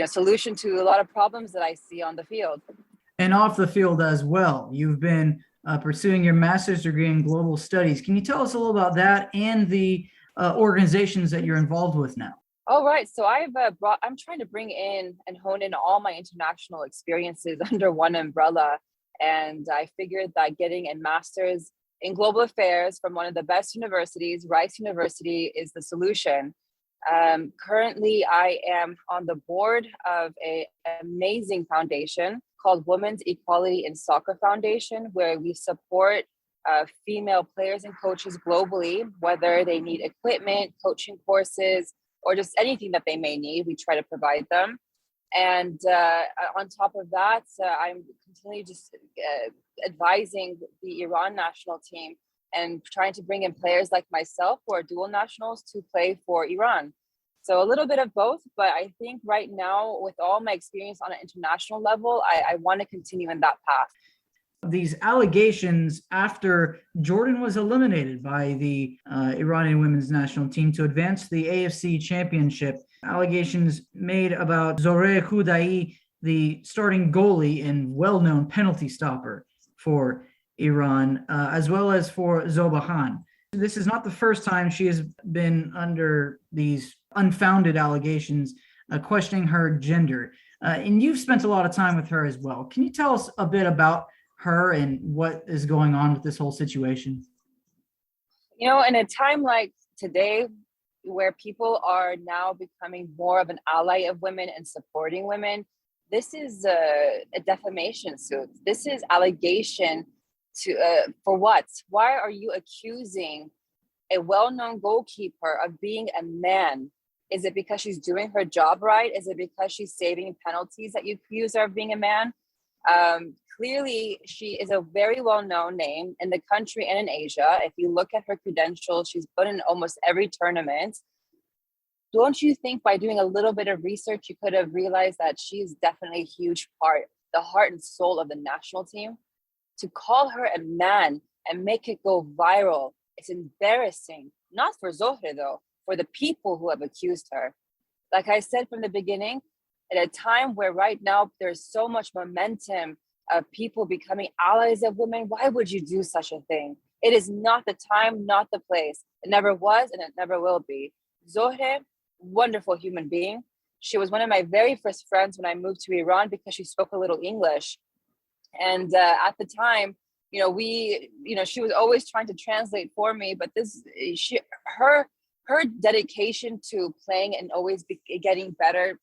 solution to a lot of problems that I see on the field.
And off the field as well. You've been pursuing your master's degree in global studies. Can you tell us a little about that and the organizations that you're involved with now?
All right. So I'm trying to bring in and hone in all my international experiences under one umbrella. And I figured that getting a master's in global affairs from one of the best universities, Rice University, is the solution. Currently, I am on the board of an amazing foundation called Women's Equality in Soccer Foundation, where we support female players and coaches globally, whether they need equipment, coaching courses, or just anything that they may need. We try to provide them. And on top of that, I'm continually just advising the Iran national team and trying to bring in players like myself who are dual nationals to play for Iran. So a little bit of both, but I think right now, with all my experience on an international level, I want to continue in that path.
These allegations after Jordan was eliminated by the Iranian women's national team to advance to the AFC championship, allegations made about Zohreh Koudaei, the starting goalie and well-known penalty stopper for Iran, as well as for Zobahan. This is not the first time she has been under these unfounded allegations questioning her gender. And you've spent a lot of time with her as well. Can you tell us a bit about her and what is going on with this whole situation?
In a time like today, where people are now becoming more of an ally of women and supporting women, this is a defamation suit. This is allegation for what? Why are you accusing a well-known goalkeeper of being a man? Is it because she's doing her job right? Is it because she's saving penalties that you accuse her of being a man? Clearly, she is a very well-known name in the country and in Asia. If you look at her credentials, she's been in almost every tournament. Don't you think by doing a little bit of research, you could have realized that she's definitely a huge part, the heart and soul of the national team? To call her a man and make it go viral, it's embarrassing. Not for Zohre, though, for the people who have accused her. Like I said from the beginning, At a time where right now there's so much momentum of people becoming allies of women, why would you do such a thing? It is not the time, not the place. It never was, and it never will be. Zohre, wonderful human being. She was one of my very first friends when I moved to Iran because she spoke a little English. And at the time, she was always trying to translate for me, but her dedication to playing and always getting better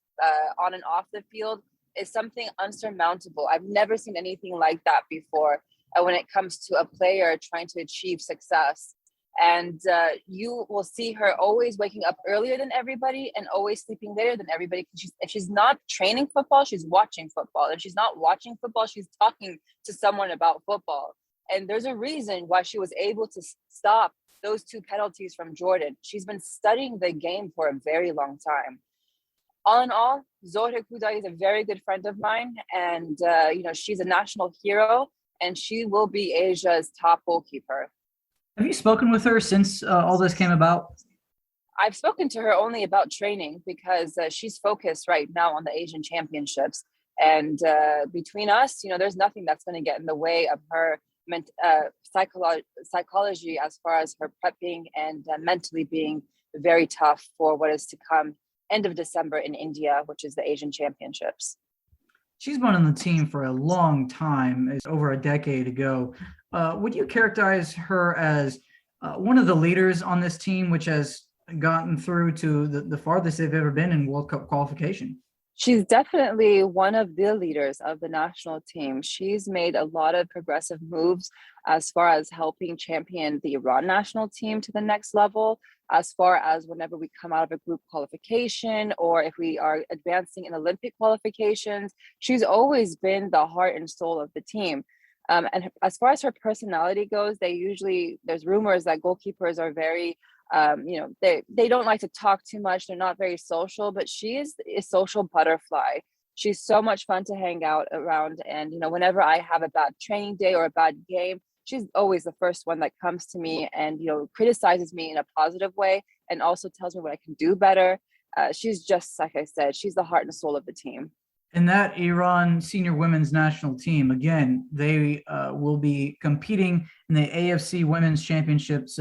on and off the field is something unsurmountable. I've never seen anything like that before when it comes to a player trying to achieve success. And you will see her always waking up earlier than everybody and always sleeping later than everybody. If she's not training football, she's watching football. If she's not watching football, she's talking to someone about football. And there's a reason why she was able to stop those 2 penalties from Jordan. She's been studying the game for a very long time. All in all, Zohreh Koudaei is a very good friend of mine. And, she's a national hero, and she will be Asia's top goalkeeper.
Have you spoken with her since all this came about?
I've spoken to her only about training because she's focused right now on the Asian Championships. And between us, there's nothing that's going to get in the way of her psychology as far as her prepping and mentally being very tough for what is to come end of December in India, which is the Asian Championships.
She's been on the team for a long time, it's over a decade ago. Would you characterize her as one of the leaders on this team, which has gotten through to the farthest they've ever been in World Cup qualification?
She's definitely one of the leaders of the national team. She's made a lot of progressive moves as far as helping champion the Iran national team to the next level, as far as whenever we come out of a group qualification or if we are advancing in Olympic qualifications. She's always been the heart and soul of the team. And as far as her personality goes, there's rumors that goalkeepers are very, they don't like to talk too much. They're not very social, but she is a social butterfly. She's so much fun to hang out around. And, whenever I have a bad training day or a bad game, she's always the first one that comes to me and, criticizes me in a positive way and also tells me what I can do better. She's just, like I said, she's the heart and soul of the team.
And that Iran senior women's national team, again, they will be competing in the AFC Women's Championships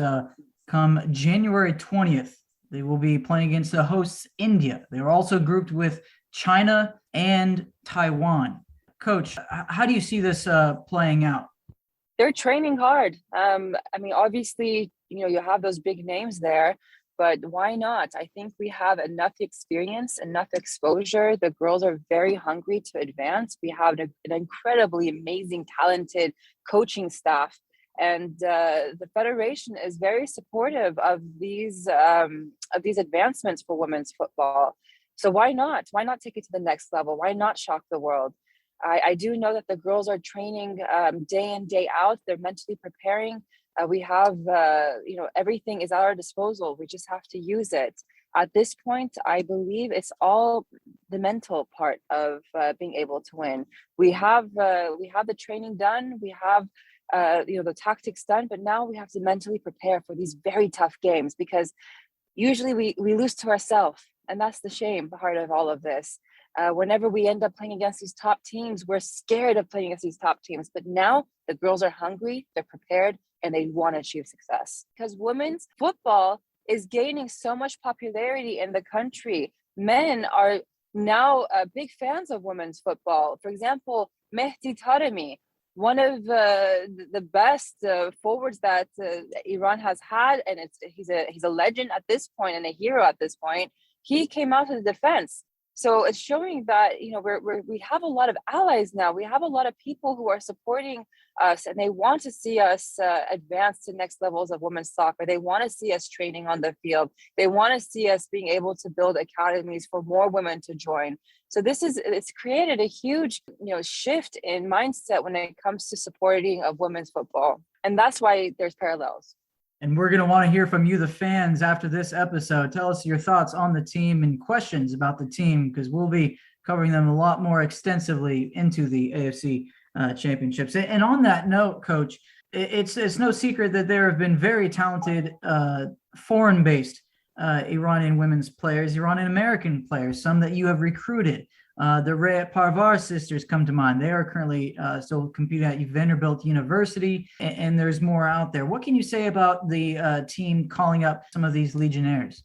come January 20th. They will be playing against the hosts, India. They are also grouped with China and Taiwan. Coach, how do you see this playing out?
They're training hard. Obviously, you have those big names there, but why not? I think we have enough experience, enough exposure. The girls are very hungry to advance. We have an incredibly amazing, talented coaching staff. And the federation is very supportive of these advancements for women's football. So why not? Why not take it to the next level? Why not shock the world? I do know that the girls are training day in, day out. They're mentally preparing. We have, everything is at our disposal. We just have to use it. At this point, I believe it's all the mental part of being able to win. We have the training done. We have, the tactics done, but now we have to mentally prepare for these very tough games because usually we lose to ourselves. And that's the shame part of all of this. Whenever we end up playing against these top teams, we're scared of playing against these top teams. But now the girls are hungry, they're prepared, and they want to achieve success. Because women's football is gaining so much popularity in the country. Men are now big fans of women's football. For example, Mahdi, one of the best forwards that Iran has had, and he's a legend at this point and a hero at this point. He came out to the defense. So it's showing that, we have a lot of allies now. We have a lot of people who are supporting us and they want to see us advance to next levels of women's soccer. They want to see us training on the field. They want to see us being able to build academies for more women to join. So it's created a huge, shift in mindset when it comes to supporting of women's football. And that's why there's parallels.
And we're going to want to hear from you, the fans, after this episode. Tell us your thoughts on the team and questions about the team, because we'll be covering them a lot more extensively into the AFC championships. And on that note, Coach, it's no secret that there have been very talented foreign-based Iranian women's players, Iranian American players, some that you have recruited. The Parvar sisters come to mind. They are currently still competing at Vanderbilt University, and there's more out there. What can you say about the team calling up some of these legionnaires?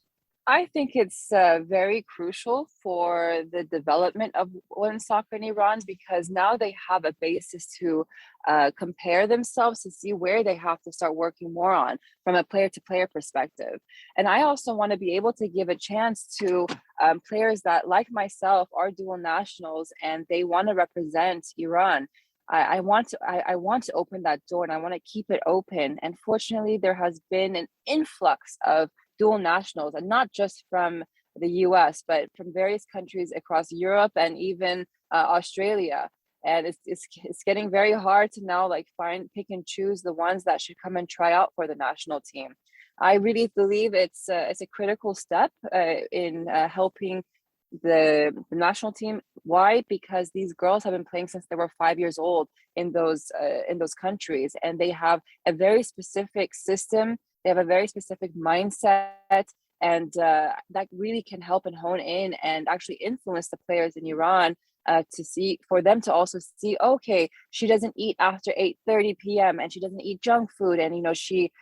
I think it's very crucial for the development of women's soccer in Iran, because now they have a basis to compare themselves to see where they have to start working more on from a player-to-player perspective. And I also want to be able to give a chance to players that, like myself, are dual nationals and they want to represent Iran. I want to open that door, and I want to keep it open. And fortunately, there has been an influx of dual nationals, and not just from the US, but from various countries across Europe and even Australia. And it's getting very hard to now pick and choose the ones that should come and try out for the national team. I really believe it's a critical step in helping the national team. Why? Because these girls have been playing since they were 5 years old in those countries, and they have a very specific system. They have a very specific mindset, and that really can help and hone in and actually influence the players in Iran for them to also see, okay, she doesn't eat after 8:30 p.m. and she doesn't eat junk food, and she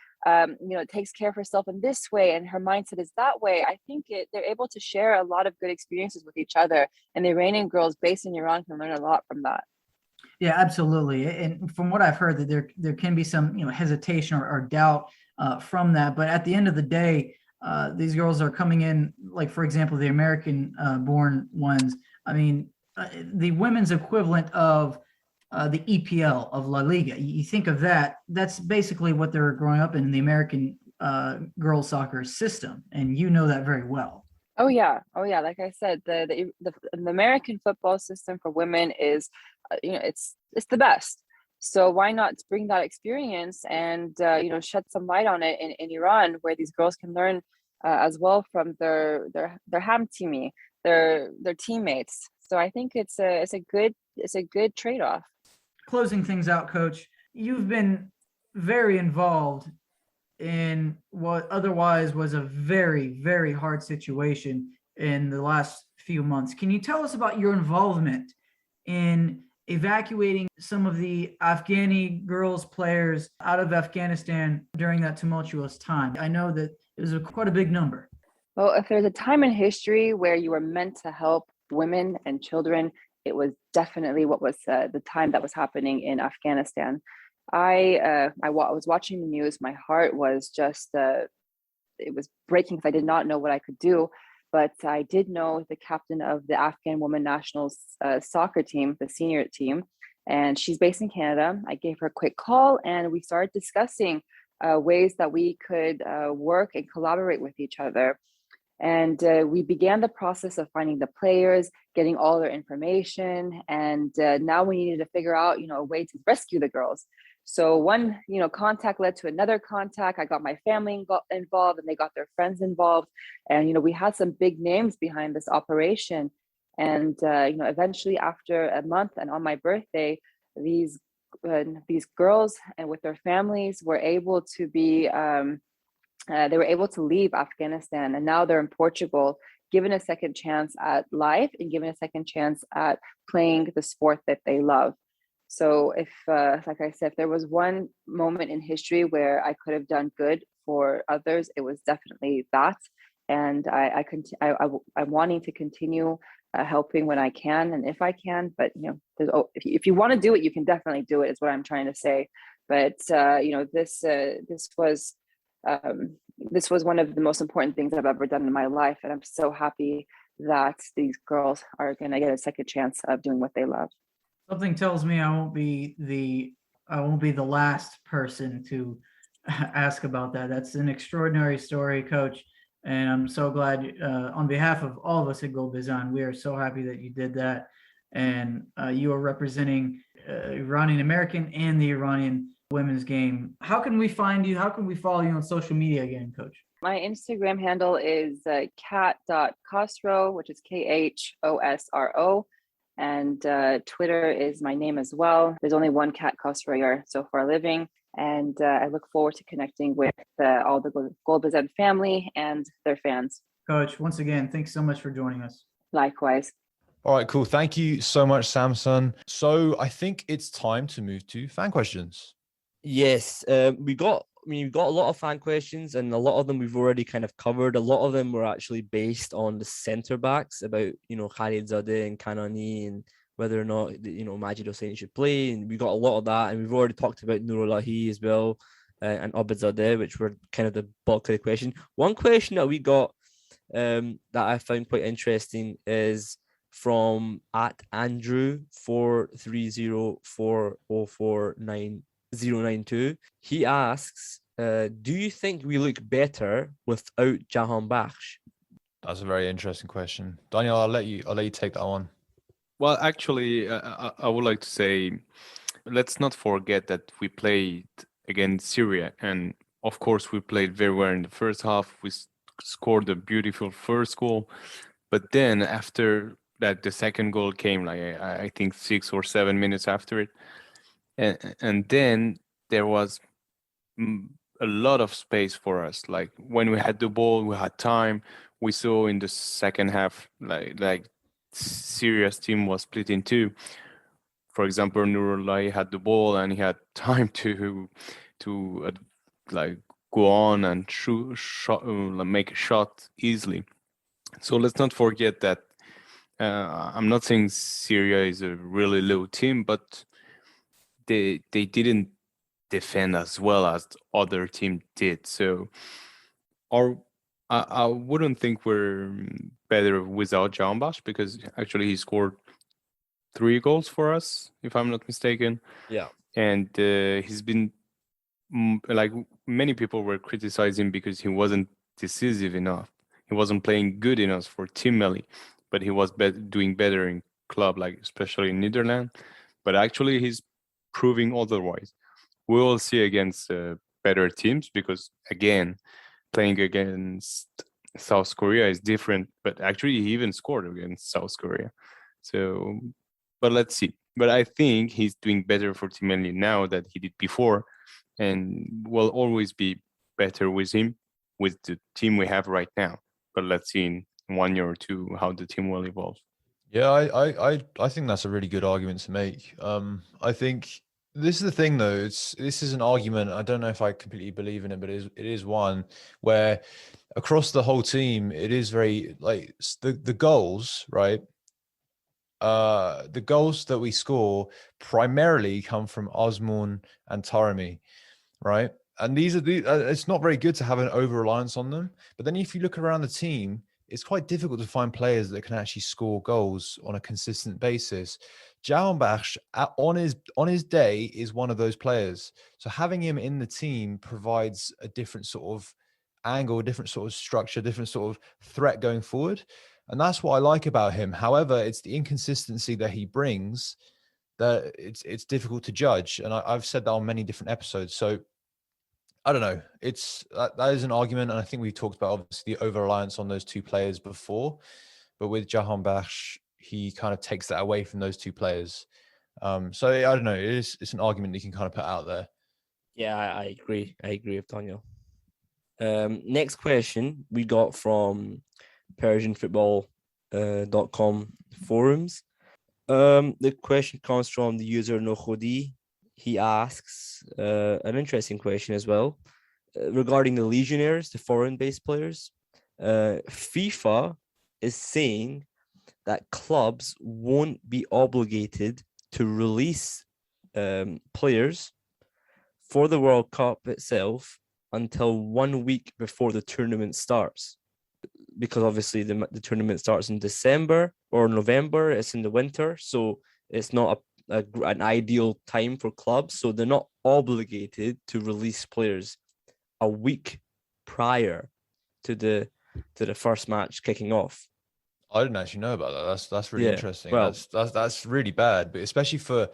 takes care of herself in this way, and her mindset is that way. I think they're able to share a lot of good experiences with each other, and the Iranian girls based in Iran can learn a lot from that.
Yeah, absolutely. And from what I've heard, that there can be some hesitation or doubt from that, but at the end of the day, these girls are coming in, like, for example, the American born ones. I mean, the women's equivalent of the EPL of La Liga. You think of that, that's basically what they're growing up in the American girls soccer system, and you know that very well.
Oh yeah. Like I said, the American football system for women is, it's the best. So why not bring that experience and shed some light on it in Iran, where these girls can learn as well from their hamtimi, their teammates. So I think it's a good trade-off.
Closing things out, Coach, you've been very involved in what otherwise was a very, very hard situation in the last few months. Can you tell us about your involvement in evacuating some of the Afghani girls players out of Afghanistan during that tumultuous time? I know that it was quite a big number.
Well, if there's a time in history where you were meant to help women and children, it was definitely what was the time that was happening in Afghanistan. I was watching the news. My heart was just, it was breaking because I did not know what I could do. But I did know the captain of the Afghan women national soccer team, the senior team, and she's based in Canada. I gave her a quick call, and we started discussing ways that we could work and collaborate with each other. And we began the process of finding the players, getting all their information, and now we needed to figure out, a way to rescue the girls. So one, contact led to another contact. I got my family involved, and they got their friends involved, and we had some big names behind this operation. And eventually, after a month and on my birthday, these girls and with their families were able to be. They were able to leave Afghanistan, and now they're in Portugal, given a second chance at life and given a second chance at playing the sport that they love. So if, like I said, if there was one moment in history where I could have done good for others, it was definitely that. And I'm wanting to continue helping when I can and if I can. But if you want to do it, you can definitely do it. Is what I'm trying to say. But this was one of the most important things I've ever done in my life, and I'm so happy that these girls are going to get a second chance of doing what they love.
Something tells me I won't be the last person to ask about that. That's an extraordinary story, Coach, and I'm so glad on behalf of all of us at Go Bezan, we are so happy that you did that, and you are representing Iranian American and the Iranian women's game. How can we find you? How can we follow you on social media again, Coach?
My Instagram handle is kat.khosro, which is KHOSRO. And Twitter is my name as well. There's only one Kat Khosrowyar so far living. And I look forward to connecting with all the Go Bezan family and their fans.
Coach, once again, thanks so much for joining us.
Likewise.
All right, cool. Thank you so much, Samson. So I think it's time to move to fan questions.
Yes, we've got a lot of fan questions, and a lot of them we've already kind of covered. A lot of them were actually based on the centre backs about, Khalilzadeh and Kanani and whether or not, Majid Hosseini should play. And we got a lot of that. And we've already talked about Nourizadeh as well and Allahverdi, which were kind of the bulk of the question. One question that we got that I found quite interesting is from at Andrew 4304049. He asks, do you think we look better without Javanbakhsh?
That's a very interesting question. Daniel, I'll let you take that one.
Well, actually, I would like to say, let's not forget that we played against Syria, and of course we played very well in the first half. We scored a beautiful first goal, but then after that, the second goal came I think 6 or 7 minutes after it, and then there was a lot of space for us. Like when we had the ball, we had time. We saw in the second half, like Syria's team was split in two. For example, Nourizadeh had the ball and he had time to go on and make a shot easily. So let's not forget that. I'm not saying Syria is a really low team, but they didn't defend as well as the other team did. So I wouldn't think we're better without Javanbakhsh, because actually he scored 3 goals for us, if I'm not mistaken.
Yeah.
And he's been like many people were criticizing because he wasn't decisive enough. He wasn't playing good enough for Team Melli, but he was doing better in club, like especially in Netherlands. But actually he's proving otherwise. We will see against better teams, because again, playing against South Korea is different, but actually he even scored against South Korea. So, but let's see. But I think he's doing better for Team Melli now than he did before, and will always be better with him, with the team we have right now. But let's see in 1 year or two how the team will evolve.
Yeah, I think that's a really good argument to make. I think this is the thing, though. This is an argument. I don't know if I completely believe in it, but it is one where across the whole team, it is very like the goals, right? The goals that we score primarily come from Osman and Taremi, right? And these are it's not very good to have an over reliance on them. But then if you look around the team, it's quite difficult to find players that can actually score goals on a consistent basis. Javanbakhsh on his day is one of those players. So having him in the team provides a different sort of angle, different sort of structure, different sort of threat going forward. And that's what I like about him. However, it's the inconsistency that he brings that it's difficult to judge. And I've said that on many different episodes. So I don't know. That is an argument, and I think we've talked about obviously the over-reliance on those two players before, but with Javanbakhsh, he kind of takes that away from those two players. So I don't know. It's an argument you can kind of put out there.
Yeah, I agree. I agree with Daniel. Next question we got from PersianFootball.com forums. The question comes from the user Zohreh Koudaei. He asks an interesting question as well regarding the legionnaires, the foreign-based players. FIFA is saying that clubs won't be obligated to release players for the World Cup itself until 1 week before the tournament starts. Because obviously the tournament starts in December or November, it's in the winter, so it's not an ideal time for clubs, so they're not obligated to release players a week prior to the first match kicking off.
I didn't actually know about that. That's really interesting.
Well,
that's really bad, but especially for,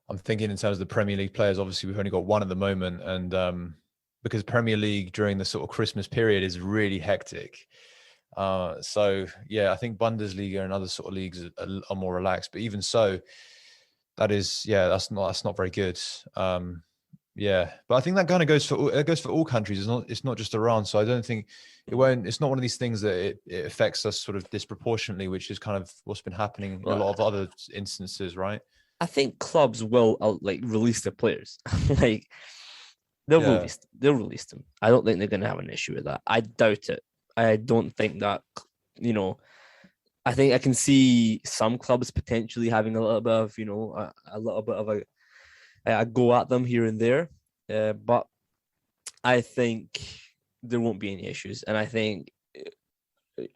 I'm thinking in terms of the Premier League players. Obviously, we've only got one at the moment, and because Premier League during the sort of Christmas period is really hectic. So yeah, I think Bundesliga and other sort of leagues are more relaxed, but even so, that's not very good. Yeah, but I think that kind of goes for all countries. It's not just Iran. So I don't think it won't. It's not one of these things that it affects us sort of disproportionately, which is kind of what's been happening in a lot of other instances, right?
I think clubs will release their players. Like they'll release them. I don't think they're going to have an issue with that. I doubt it. I don't think that, I think I can see some clubs potentially having a little bit of, a little bit of a go at them here and there. But I think there won't be any issues. And I think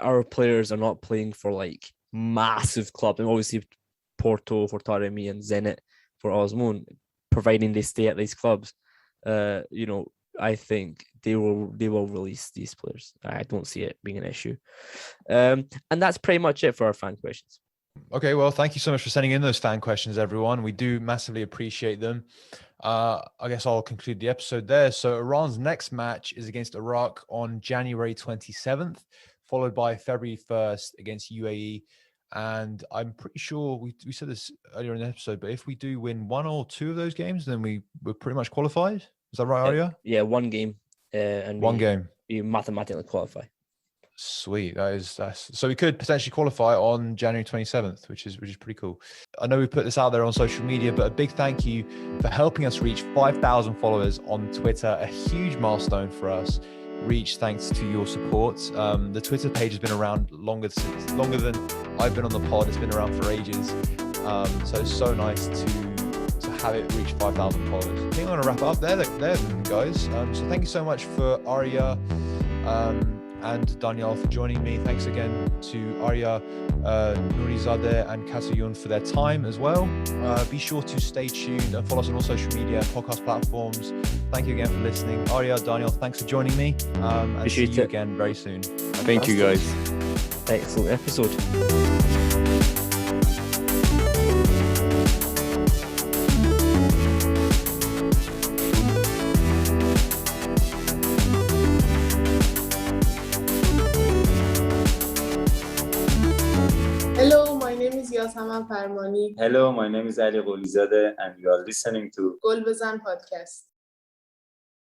our players are not playing for like massive clubs. And obviously Porto for Taremi and Zenit for Osmun, providing they stay at these clubs, I think they will release these players. I don't see it being an issue. And that's pretty much it for our fan questions.
Okay, well, thank you so much for sending in those fan questions, everyone. We do massively appreciate them. I guess I'll conclude the episode there. So Iran's next match is against Iraq on January 27th, followed by February 1st against UAE. And I'm pretty sure we said this earlier in the episode, but if we do win one or two of those games, then we're pretty much qualified. Is that right, Arya?
Yeah, one game. And
one game.
You mathematically qualify.
Sweet. That's so we could potentially qualify on January 27th, which is pretty cool. I know we put this out there on social media, but a big thank you for helping us reach 5,000 followers on Twitter. A huge milestone for us. Reached thanks to your support. The Twitter page has been around longer than I've been on the pod. It's been around for ages. So it's so nice to have it reach 5,000 followers. I think I'm going to wrap up there guys. So thank you so much for Arya and Daniel for joining me. Thanks again to Arya, Nourizadeh and Katayoun for their time as well. Be sure to stay tuned and follow us on all social media, podcast platforms. Thank you again for listening. Arya, Daniel, thanks for joining me. And see you again very soon.
Thank you, guys.
Excellent episode.
Hello, my name is Yasaman Farmani.
Hello, my name is Ali Qualifiers and you are listening to
Bezan podcast.